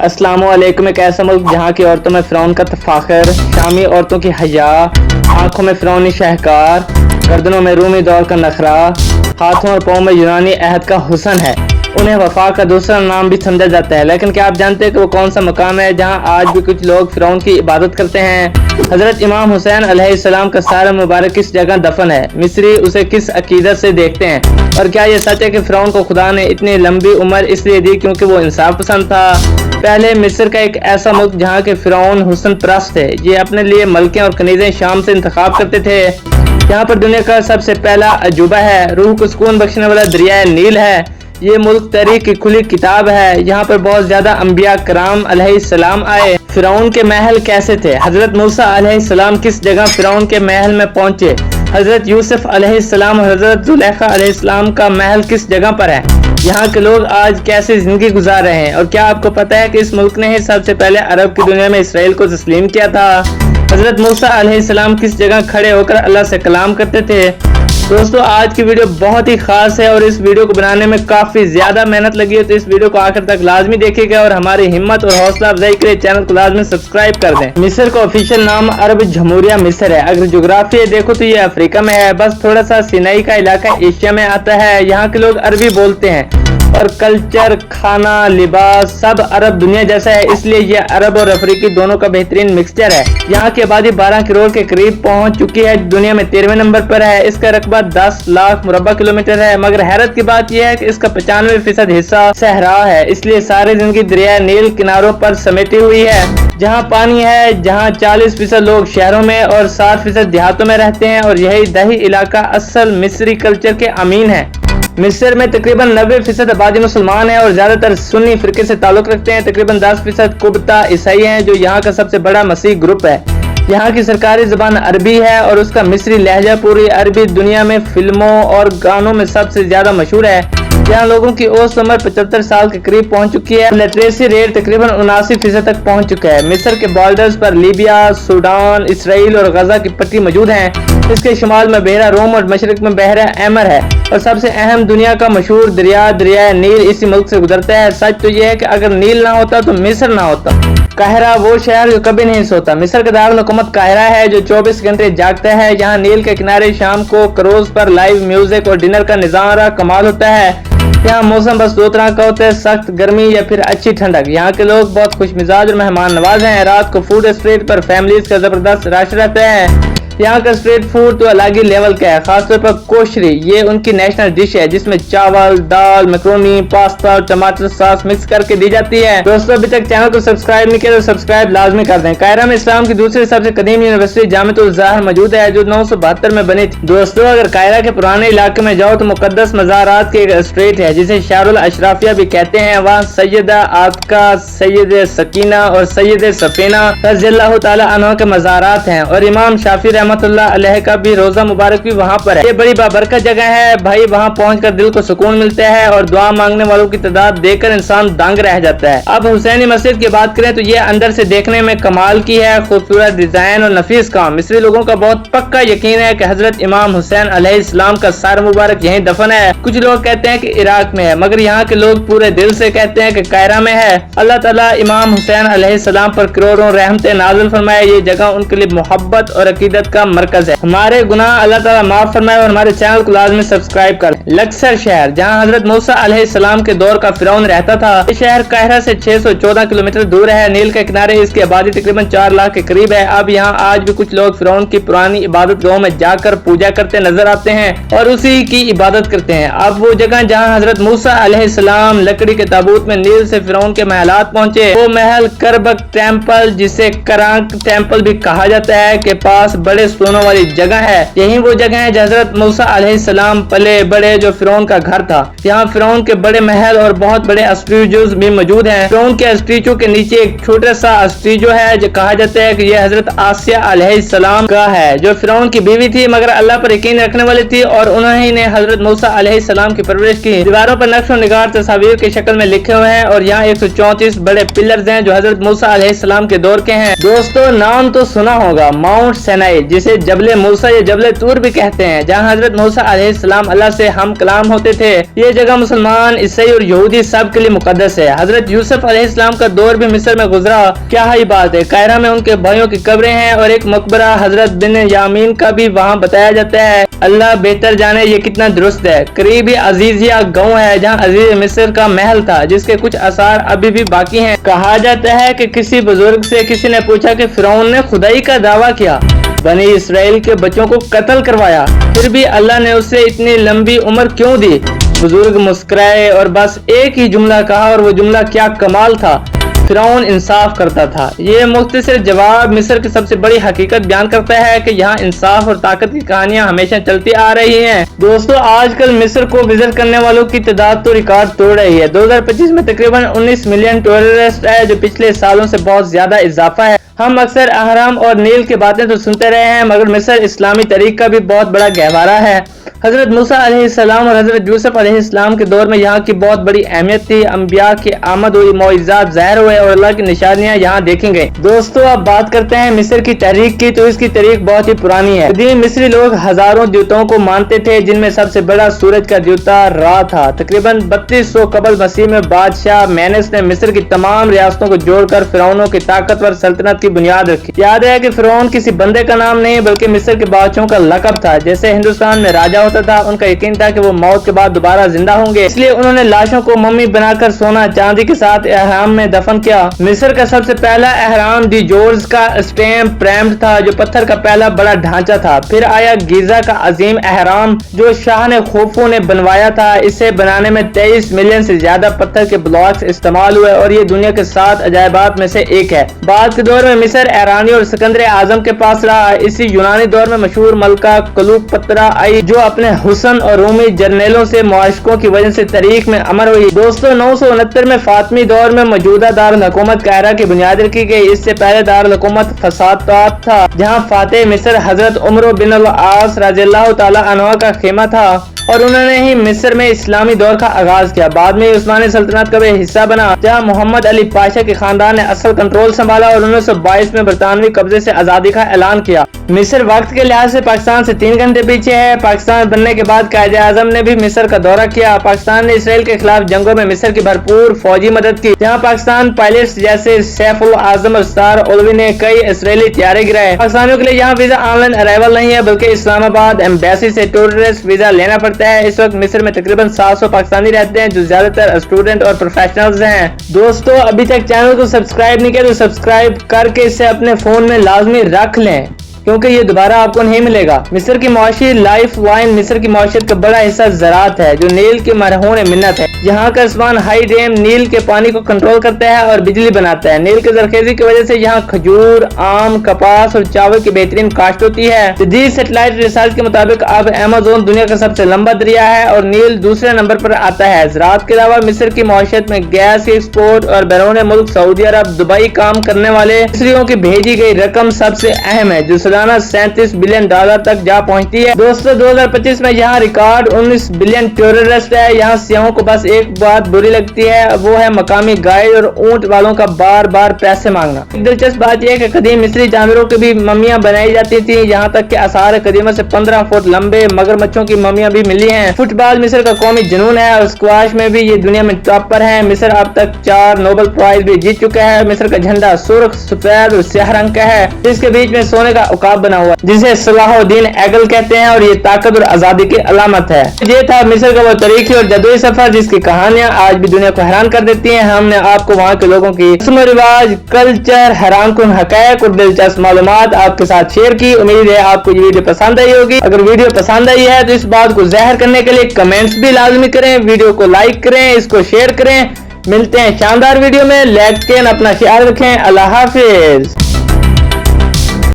अस्सलाम वालेकुम। एक ऐसा मुल्क जहाँ की औरतों में फ़िरौन का तफाखर, शामी औरतों की हया, आंखों में फ़िरौनी शहकार, गर्दनों में रूमी दौर का नखरा, हाथों और पाँव में यूनानी अहद का हुस्न है। उन्हें वफा का दूसरा नाम भी समझा जाता है। लेकिन क्या आप जानते हैं कि वो कौन सा मकाम है जहाँ आज भी कुछ लोग फ़िरौन की इबादत करते हैं? हज़रत इमाम हुसैन अलैहिस्सलाम का सारा मुबारक किस जगह दफन है? मिस्री उसे किस अकीदत से देखते हैं? और क्या ये सच है कि फ़िरौन को खुदा ने इतनी लंबी उम्र इसलिए दी क्योंकि वो इंसाफ पसंद था? पहले मिस्र का एक ऐसा मुल्क जहाँ के फ़िरौन हुस्न परस्त थे। ये अपने लिए मलकें और कनीज़ें शाम से इंतखाब करते थे। यहाँ पर दुनिया का सबसे पहला अजूबा है, रूह को सुकून बख्शने वाला दरिया नील है। ये मुल्क तारीख की खुली किताब है। यहाँ पर बहुत ज्यादा अंबिया कराम अलैहिस्सलाम आए। फ़िरौन के महल कैसे थे? हजरत मूसा अलैहिस्सलाम किस जगह फ़िरौन के महल में पहुंचे? हजरत यूसुफ अलैहिस्सलाम और हजरत जुलेखा अलैहिस्सलाम का महल किस जगह पर है? यहाँ के लोग आज कैसे जिंदगी गुजार रहे हैं? और क्या आपको पता है कि इस मुल्क ने ही सबसे पहले अरब की दुनिया में इसराइल को तस्लीम किया था? हजरत मूसा अलैहिस्सलाम किस जगह खड़े होकर अल्लाह से कलाम करते थे? दोस्तों, आज की वीडियो बहुत ही खास है और इस वीडियो को बनाने में काफी ज्यादा मेहनत लगी है, तो इस वीडियो को आखिर तक लाजमी देखिएगा और हमारी हिम्मत और हौसला अफजाई के लिए चैनल को लाजमी सब्सक्राइब कर दें। मिस्र का ऑफिशियल नाम अरब जमहूरिया मिस्र है। अगर ज्योग्राफी देखो तो ये अफ्रीका में है, बस थोड़ा सा सिनाई का इलाका एशिया में आता है। यहाँ के लोग अरबी बोलते हैं और कल्चर, खाना, लिबास सब अरब दुनिया जैसा है, इसलिए ये अरब और अफ्रीकी दोनों का बेहतरीन मिक्सचर है। यहाँ की आबादी 12 करोड़ के करीब पहुंच चुकी है, दुनिया में 13वें नंबर पर है। इसका रकबा 10 लाख मुरब्बा किलोमीटर है, मगर हैरत की बात यह है कि इसका 95% हिस्सा सहरा है, इसलिए सारी जिंदगी दरिया नील किनारों पर समेटी हुई है। जहाँ पानी है, जहाँ 40% लोग शहरों में और 60% देहातों में रहते हैं, और यही दही इलाका असल मिस्री कल्चर के अमीन है। मिस्र में तकरीबन 90% आबादी मुसलमान है और ज्यादातर सुन्नी फिरके से ताल्लुक रखते हैं। तकरीबन 10% कुबता ईसाई हैं, जो यहाँ का सबसे बड़ा मसीह ग्रुप है। यहाँ की सरकारी जबान अरबी है और उसका मिस्री लहजा पूरी अरबी दुनिया में फिल्मों और गानों में सबसे ज्यादा मशहूर है। यहाँ लोगों की औसत उम्र 75 साल के करीब पहुंच चुकी है। लिटरेसी रेट तकरीबन 79% तक पहुंच चुका है। मिस्र के बॉर्डर्स पर लीबिया, सूडान, इसराइल और गजा की पट्टी मौजूद है। इसके शुमाल में बहरा रोम और मशरक में बहरा एमर है, और सबसे अहम दुनिया का मशहूर दरिया नील इसी मुल्क से गुजरता है। सच तो यह है कि अगर नील ना होता तो मिस्र ना होता। काहिरा वो शहर जो कभी नहीं सोता। मिस्र का दारुल हुकूमत काहिरा है, जो 24 घंटे जागता है। यहाँ नील के किनारे शाम को क्रूज पर लाइव म्यूजिक और डिनर का नजारा कमाल होता है। यहाँ मौसम बस 2 तरह का होता है, सख्त गर्मी या फिर अच्छी ठंडक। यहाँ के लोग बहुत खुश मिजाज और मेहमान नवाज हैं। रात को फूड स्ट्रीट पर फैमिलीज का जबरदस्त रश रहता है। यहाँ का स्ट्रीट फूड तो अलग ही लेवल का है, खासतौर पर कोशरी। ये उनकी नेशनल डिश है, जिसमें चावल, दाल, मैक्रोनी, पास्ता और टमाटर सॉस मिक्स करके दी जाती है। दोस्तों, अभी तक चैनल को सब्सक्राइब नहीं किया तो सब्सक्राइब लाजमी कर दें। कायरा में इस्लाम की दूसरी सबसे कदीम यूनिवर्सिटी जामिअतुल ज़हर मौजूद है, जो 972 में बनी थी। दोस्तों, अगर कायरा के पुराने इलाके में जाओ तो मुकद्दस मज़ारात की एक स्ट्रीट है, जिसे शारुल अशराफिया भी कहते हैं। वहाँ सैयदा आतिका, सैयद सकीना और सैयद सफीना रज़ियल्लाहु ताला अन्हा के मज़ारात हैं, और इमाम शाफी रहमतुल्लाह अलैह का भी रोजा मुबारक भी वहाँ पर है। ये बड़ी बाबरकत जगह है भाई, वहाँ पहुंचकर दिल को सुकून मिलता है और दुआ मांगने वालों की तादाद देखकर इंसान दंग रह जाता है। अब हुसैनी मस्जिद की बात करें तो ये अंदर से देखने में कमाल की है, खूबसूरत डिजाइन और नफीस काम। मिस्री लोगों का बहुत पक्का यकीन है कि हजरत इमाम हुसैन अलैहिस्सलाम का सर मुबारक यहीं दफन है। कुछ लोग कहते हैं कि इराक में है, मगर यहाँ के लोग पूरे दिल से कहते हैं कि कायरा में है। अल्लाह ताला इमाम हुसैन अलैहिस्सलाम पर करोड़ों रहमतें नाज़िल फरमाए। ये जगह उनके लिए मोहब्बत और अकीदत का मरकज है। हमारे गुनाह अल्लाह ताला माफ फरमाए और हमारे चैनल को लाजमी सब्सक्राइब कर। लक्सर शहर, जहां हजरत मूसा अलैहिस्सलाम के दौर का फिरौन रहता था। ये शहर काहिरा से 614 किलोमीटर दूर है। नील के किनारे इसकी आबादी तकरीबन 4 लाख के करीब है। अब यहाँ आज भी कुछ लोग फिरौन की पुरानी इबादत गाहों में जाकर पूजा करते नजर आते हैं और उसी की इबादत करते हैं। अब वो जगह जहाँ हजरत मूसा अलैहिस्सलाम लकड़ी के ताबूत में नील से फिरौन के महलात पहुंचे, वो महल करबक टेम्पल, जिसे करांक टेम्पल भी कहा जाता है, के पास बड़े सोनों वाली जगह है। यही वो जगह है जहाँ हजरत मूसा अलैहिस्सलाम पले बड़े, जो फिरौन का घर था। यहाँ फिरौन के बड़े महल और बहुत बड़े स्टैचूज भी मौजूद हैं। फिरौन के स्टैचू के नीचे एक छोटा सा स्टैचू है, जो कहा जाता है कि यह हजरत आसिया अलैहिस्सलाम का है, जो फिरौन की बीवी थी मगर अल्लाह पर यकीन रखने वाली थी, और उन्होंने ने हजरत मूसा अलैहिस्सलाम की परवरिश की। दीवारों पर नक्शो निगार तस्वीर की शक्ल में लिखे हुए हैं, और यहाँ 134 बड़े पिलर्स हैं जो हजरत मूसा अलैहिस्सलाम के दौर के हैं। दोस्तों, नाम तो सुना होगा माउंट सिनाई, जिसे जबल मूसा या जबल तूर भी कहते हैं, जहाँ हजरत मूसा अलैहिस्सलाम अल्लाह से हम कलाम होते थे। ये जगह मुसलमान, ईसाई और यहूदी सब के लिए मुकद्दस है। हजरत यूसुफ अलैहिस्सलाम का दौर भी मिस्र में गुजरा। क्या ही बात है। कायरा में उनके भाइयों की कब्रें हैं और एक मकबरा हजरत बिन यामीन का भी वहाँ बताया जाता है। अल्लाह बेहतर जाने ये कितना दुरुस्त है। करीबी अजीजिया गाँव है जहाँ अजीज मिस्र का महल था, जिसके कुछ आसार अभी भी बाकी हैं। कहा जाता है कि किसी बुजुर्ग से किसी ने पूछा कि फिरौन ने खुदाई का दावा किया, बनी इसराइल के बच्चों को कत्ल करवाया, फिर भी अल्लाह ने उसे इतनी लंबी उम्र क्यों दी? बुजुर्ग मुस्कुराए और बस एक ही जुमला कहा, और वो जुमला क्या कमाल था, फिरौन इंसाफ करता था। ये मुख्तसर जवाब मिस्र की सबसे बड़ी हकीकत बयान करता है कि यहाँ इंसाफ और ताकत की कहानियां हमेशा चलती आ रही हैं। दोस्तों, आजकल मिस्र को विजिट करने वालों की तादाद तो रिकॉर्ड तोड़ रही है। 2025 में तकरीबन 19 मिलियन टूरिस्ट है, जो पिछले सालों से बहुत ज्यादा इजाफा है। हम अक्सर अहराम और नील की बातें तो सुनते रहे हैं, मगर मिस्र इस्लामी तारीख का भी बहुत बड़ा गहवारा है। हजरत मूसा अलैहिस्सलाम और हजरत यूसुफ अलैहिस्सलाम के दौर में यहाँ की बहुत बड़ी अहमियत थी। अंबिया की आमद हुई, मौइज़ात ज़ाहिर हुए और अल्लाह की निशानियाँ यहाँ देखी गई। दोस्तों, अब बात करते हैं मिस्र की तारीख की, तो इसकी तारीख बहुत ही पुरानी है। कदीम मिस्री लोग हजारों देवताओं को मानते थे, जिनमें सबसे बड़ा सूरज का देवता रा था। तकरीबन 3200 कबल मसीह में बादशाह मेनेस ने मिस्र की तमाम रियासतों को जोड़कर फिरौनों की ताकतवर सल्तनत की बुनियाद रखी। याद है कि फिरौन किसी बंदे का नाम नहीं, बल्कि मिस्र के बादशाहों का लकब था। जैसे हिंदुस्तान में राजा होता था, उनका यकीन था कि वो मौत के बाद दोबारा जिंदा होंगे, इसलिए उन्होंने लाशों को मम्मी बनाकर सोना चांदी के साथ एहराम में दफन किया। मिस्र का सबसे पहला एहराम दी जोर्ज का स्टेम प्रैम्ड था, जो पत्थर का पहला बड़ा ढांचा था। फिर आया गीजा का अजीम एहराम, जो शाह ने खोफू ने बनवाया था। इसे बनाने में 23 मिलियन से ज्यादा पत्थर के ब्लॉक्स इस्तेमाल हुए और ये दुनिया के 7 अजायबात में से एक है। बाद के दौर में मिस्र ईरानी और सिकंदर आजम के पास रहा। इसी यूनानी दौर में मशहूर मलका क्लियोपेत्रा आई, जो अपने हुस्न और रूमी जर्नैलों से मुआशकों की वजह से तारीख में अमर हुई। दोस्तों, 969 में फातमी दौर में मौजूदा दारुल हुकूमत कायरा की बुनियाद रखी गई। इससे पहले दारुल हुकूमत फसातात था, जहां फातेह मिस्र हजरत उमर बिन अल आस रज़ियल्लाहु तआला अन्हु का खेमा था, और उन्होंने ही मिस्र में इस्लामी दौर का आगाज किया। बाद में उस्मानी सल्तनत का भी हिस्सा बना, जहां मोहम्मद अली पाशा के खानदान ने असल कंट्रोल संभाला और 1922 में बरतानवी कब्जे से आजादी का ऐलान किया। मिस्र वक्त के लिहाज से पाकिस्तान से 3 घंटे पीछे है। पाकिस्तान बनने के बाद कायदे आजम ने भी मिस्र का दौरा किया। पाकिस्तान ने इसराइल के खिलाफ जंगों में मिस्र की भरपूर फौजी मदद की, जहाँ पाकिस्तान पायलट्स जैसे सैफुल आजम और स्टार ओलवी ने कई इसराइली तैयारे गिराए। पाकिस्तानियों के लिए यहाँ वीजा ऑनलाइन अराइवल नहीं है, बल्कि इस्लामाबाद एम्बेसी से टूरिस्ट वीजा लेना पड़ता है। इस वक्त मिस्र में तकरीबन 700 पाकिस्तानी रहते हैं, जो ज्यादातर स्टूडेंट और प्रोफेशनल्स हैं। दोस्तों, अभी तक चैनल को सब्सक्राइब नहीं किया तो सब्सक्राइब करके इसे अपने फोन में लाजमी रख लें, क्योंकि ये दोबारा आपको नहीं मिलेगा। मिस्र की मुआशी लाइफ लाइन मिस्र की मुआशत का बड़ा हिस्सा ज़राअत है, जो नील की मरहून मिन्नत है। यहाँ का आसमान हाई डैम नील के पानी को कंट्रोल करता है और बिजली बनाता है। नील की जरखेजी की वजह से यहाँ खजूर, आम, कपास और चावल की बेहतरीन काश्त होती है। जदीद सैटेलाइट रिसर्च के मुताबिक अब अमेज़न दुनिया का सबसे लंबा दरिया है और नील दूसरे नंबर पर आता है। ज़राअत के अलावा मिस्र की मुआशत में गैस की एक्सपोर्ट और बैरून मुल्क सऊदी अरब, दुबई काम करने वाले मिस्रियों की भेजी गई रकम सबसे अहम है, जो 37 बिलियन डॉलर तक जा पहुंचती है। दोस्तों, 2025 में यहाँ रिकॉर्ड 19 बिलियन टूरिस्ट है। यहाँ सियाहों को बस एक बात बुरी लगती है, वो है मकामी गाइड और ऊंट वालों का बार बार पैसे मांगना। एक दिलचस्प बात यह है कि कदीम मिस्री जानवरों की भी मम्मियां बनाई जाती थी, यहाँ तक कि आसार कदीमा से 15 फुट लंबे मगरमच्छों की मम्मियां भी मिली हैं। फुटबॉल मिस्र का कौमी जुनून है और स्क्वाश में भी ये दुनिया में टॉप पर है। मिस्र अब तक 4 नोबेल प्राइज भी जीत चुका है। मिस्र का झंडा सुर्ख, सफेद और स्याह रंग का है, जिसके बीच में सोने का उकाब बना हुआ, जिसे सलाहुद्दीन एगल कहते हैं, और ये ताकत और आजादी की अलामत है। ये था मिस्र का वो तारीखी और जदोई सफर, जिसकी कहानियां आज भी दुनिया को हैरान कर देती हैं। हमने आपको वहाँ के लोगों की रस्म रिवाज, कल्चर, हैरानकुन हकैक और दिलचस्प मालूमात आपके साथ शेयर की। उम्मीद है आपको ये वीडियो पसंद आई होगी। अगर वीडियो पसंद आई है तो इस बात को ज़ाहिर करने के लिए कमेंट्स भी लाजमी करें, वीडियो को लाइक करें, इसको शेयर करें। मिलते हैं शानदार वीडियो में, लेकिन अपना ख्याल रखें। अल्लाह हाफिज।